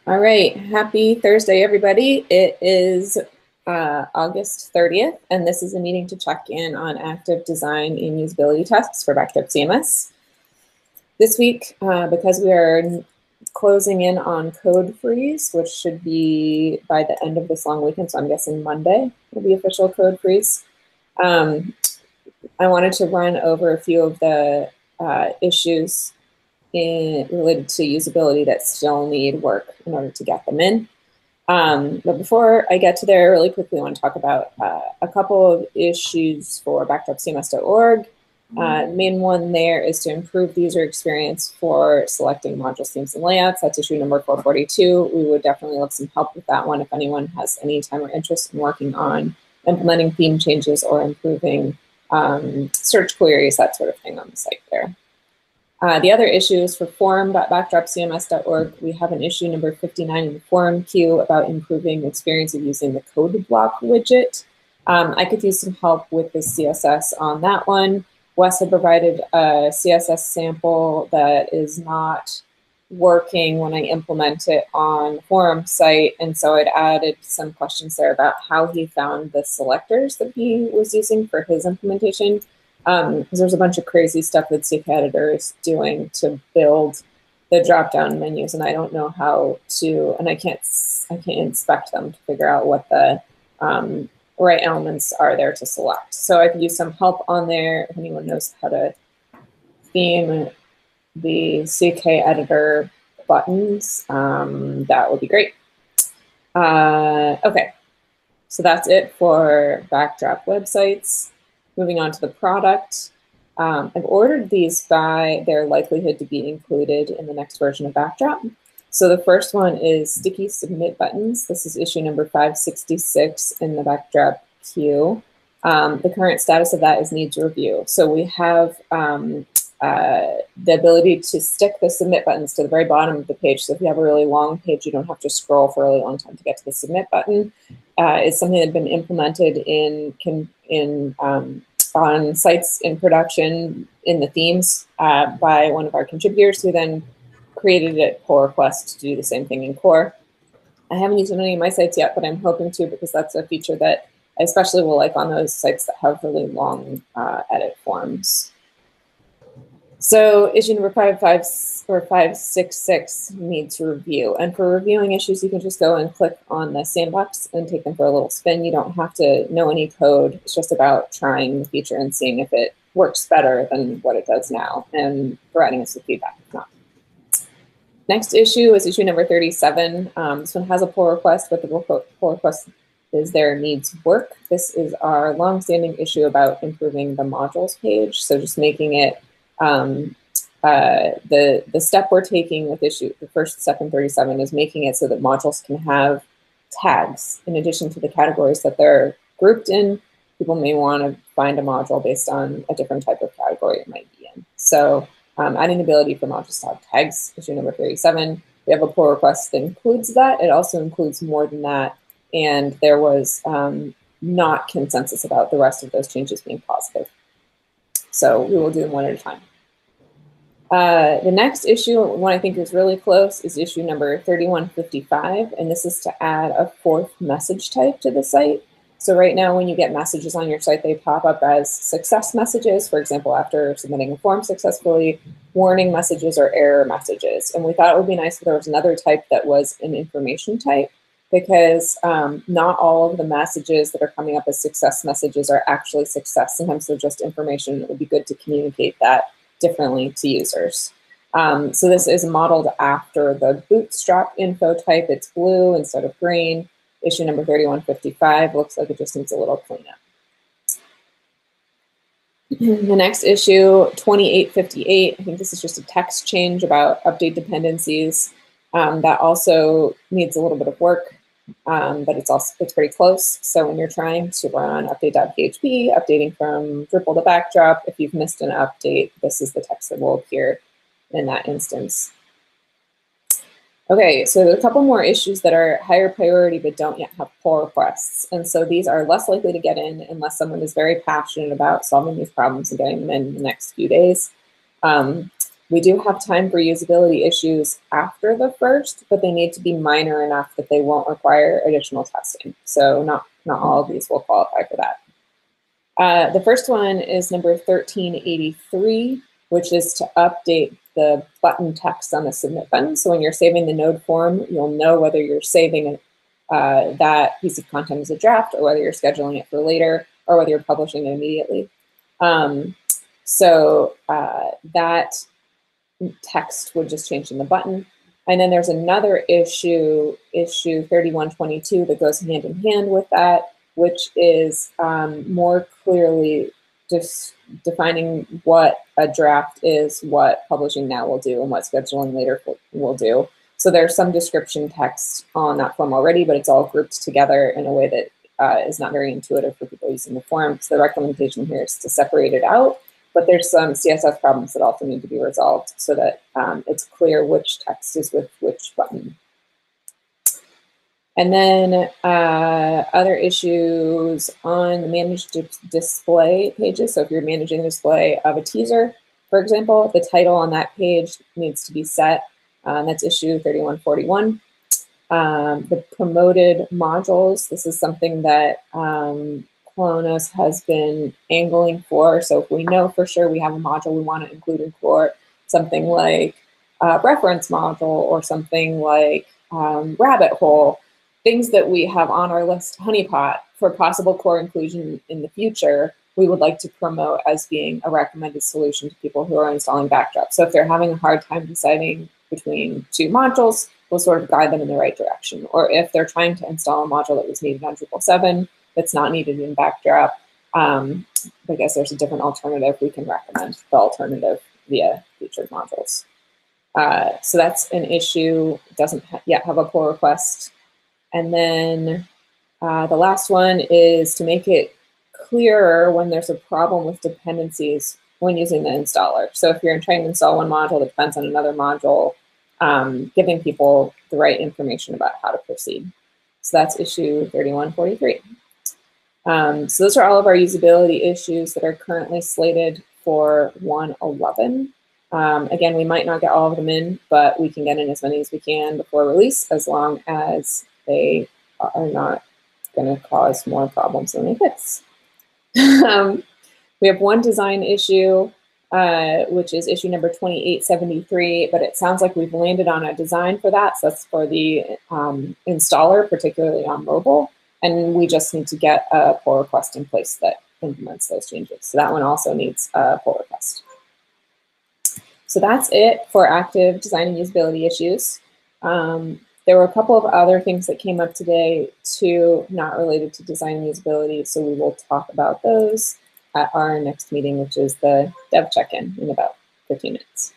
All right, happy Thursday, everybody. It is August 30th, and this is a meeting to check in on active design and usability tests for Backdrop CMS. This week, because we are closing in on code freeze, which should be by the end of this long weekend, so I'm guessing Monday will be official code freeze. I wanted to run over a few of the issues related to usability that still need work in order to get them in. But before I get to there, really quickly, I want to talk about a couple of issues for backdropcms.org. The main one there is to improve the user experience for selecting modules, themes, and layouts. That's issue number 442. We would definitely love some help with that one if anyone has any time or interest in working on implementing theme changes or improving search queries, that sort of thing on the site there. The other issue is for forum.backdropcms.org. We have an issue number 59 in the forum queue about improving the experience of using the code block widget. I could use some help with the CSS on that one. Wes had provided a CSS sample that is not working when I implement it on the forum site, and so I'd added some questions there about how he found the selectors that he was using for his implementation. Because there's a bunch of crazy stuff that CK Editor is doing to build the drop-down menus, and I don't know how to, and I can't inspect them to figure out what the right elements are there to select. So I could use some help on there. If anyone knows how to theme the CK Editor buttons, that would be great. Okay, so that's it for Backdrop websites. Moving on to the product, I've ordered these by their likelihood to be included in the next version of Backdrop. So the first one is sticky submit buttons. This is issue number 566 in the Backdrop queue. The current status of that is needs review. So we have the ability to stick the submit buttons to the very bottom of the page. So if you have a really long page, you don't have to scroll for a really long time to get to the submit button. It's something that's been implemented on sites in production in the themes by one of our contributors, who then created a pull request to do the same thing in core. I haven't used it on any of my sites yet, but I'm hoping to, because that's a feature that I especially will like on those sites that have really long edit forms. So issue number 566 needs review. And for reviewing issues, you can just go and click on the sandbox and take them for a little spin. You don't have to know any code. It's just about trying the feature and seeing if it works better than what it does now and providing us with feedback if not. Next issue is issue number 37. This one has a pull request, but the pull request is there needs work. This is our longstanding issue about improving the modules page. So just making it the step we're taking with issue, the first step in 37 is making it so that modules can have tags in addition to the categories that they're grouped in. People may want to find a module based on a different type of category it might be in. So adding the ability for modules to have tags, issue number 37. We have a pull request that includes that. It also includes more than that. And there was not consensus about the rest of those changes being positive. So we will do them one at a time. The next issue, one I think is really close, is issue number 3155, and this is to add a fourth message type to the site. So right now when you get messages on your site, they pop up as success messages, for example, after submitting a form successfully, warning messages, or error messages. And we thought it would be nice if there was another type that was an information type, because not all of the messages that are coming up as success messages are actually success. Sometimes they're just information. It would be good to communicate that differently to users. So this is modeled after the Bootstrap info type. It's blue instead of green. Issue number 3155 looks like it just needs a little cleanup. The next issue, 2858, I think this is just a text change about update dependencies. That also needs a little bit of work, but it's pretty close. So when you're trying to run update.php, updating from Drupal to Backdrop, if you've missed an update, this is the text that will appear in that instance. Okay, so there's a couple more issues that are higher priority but don't yet have pull requests. And so these are less likely to get in unless someone is very passionate about solving these problems and getting them in the next few days. We do have time for usability issues after the first, but they need to be minor enough that they won't require additional testing. So not all of these will qualify for that. The first one is number 1383, which is to update the button text on the submit button. So when you're saving the node form, you'll know whether you're saving that piece of content as a draft, or whether you're scheduling it for later, or whether you're publishing it immediately. That text would just change in the button. And then there's another issue 3122, that goes hand in hand with that, which is more clearly just defining what a draft is, what publishing now will do, and what scheduling later will do. So there's some description text on that form already, but it's all grouped together in a way that is not very intuitive for people using the form. So the recommendation here is to separate it out. But there's some CSS problems that also need to be resolved so that it's clear which text is with which button. And then other issues on the manage display pages. So if you're managing the display of a teaser, for example, the title on that page needs to be set. That's issue 3141. The promoted modules, this is something that Colonos has been angling for. So if we know for sure we have a module we want to include in core, something like a reference module or something like rabbit hole, things that we have on our list, honeypot, for possible core inclusion in the future, we would like to promote as being a recommended solution to people who are installing Backdrop. So if they're having a hard time deciding between two modules, we'll sort of guide them in the right direction. Or if they're trying to install a module that was needed on 777, that's not needed in Backdrop, I guess there's a different alternative. We can recommend the alternative via featured modules. So that's an issue. It doesn't yet have a pull request. And then the last one is to make it clearer when there's a problem with dependencies when using the installer. So if you're trying to install one module that depends on another module, giving people the right information about how to proceed. So that's issue 3143. So those are all of our usability issues that are currently slated for 111. Again, we might not get all of them in, but we can get in as many as we can before release, as long as they are not going to cause more problems than they fix. We have one design issue, which is issue number 2873, but it sounds like we've landed on a design for that. So that's for the installer, particularly on mobile. And we just need to get a pull request in place that implements those changes. So that one also needs a pull request. So that's it for active design and usability issues. There were a couple of other things that came up today too, not related to design and usability. So we will talk about those at our next meeting, which is the dev check-in in about 15 minutes.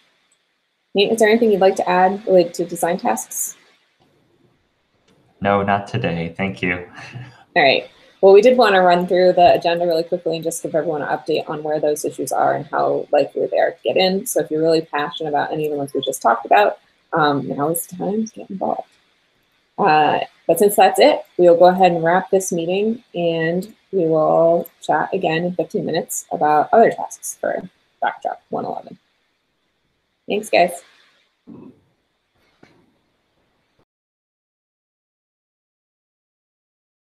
Nate, is there anything you'd like to add related to design tasks? No, not today. Thank you. All right. Well, we did want to run through the agenda really quickly and just give everyone an update on where those issues are and how likely they are to get in. So if you're really passionate about any of the ones we just talked about, now is the time to get involved. But since that's it, we'll go ahead and wrap this meeting, and we will chat again in 15 minutes about other tasks for Backdrop 111. Thanks, guys.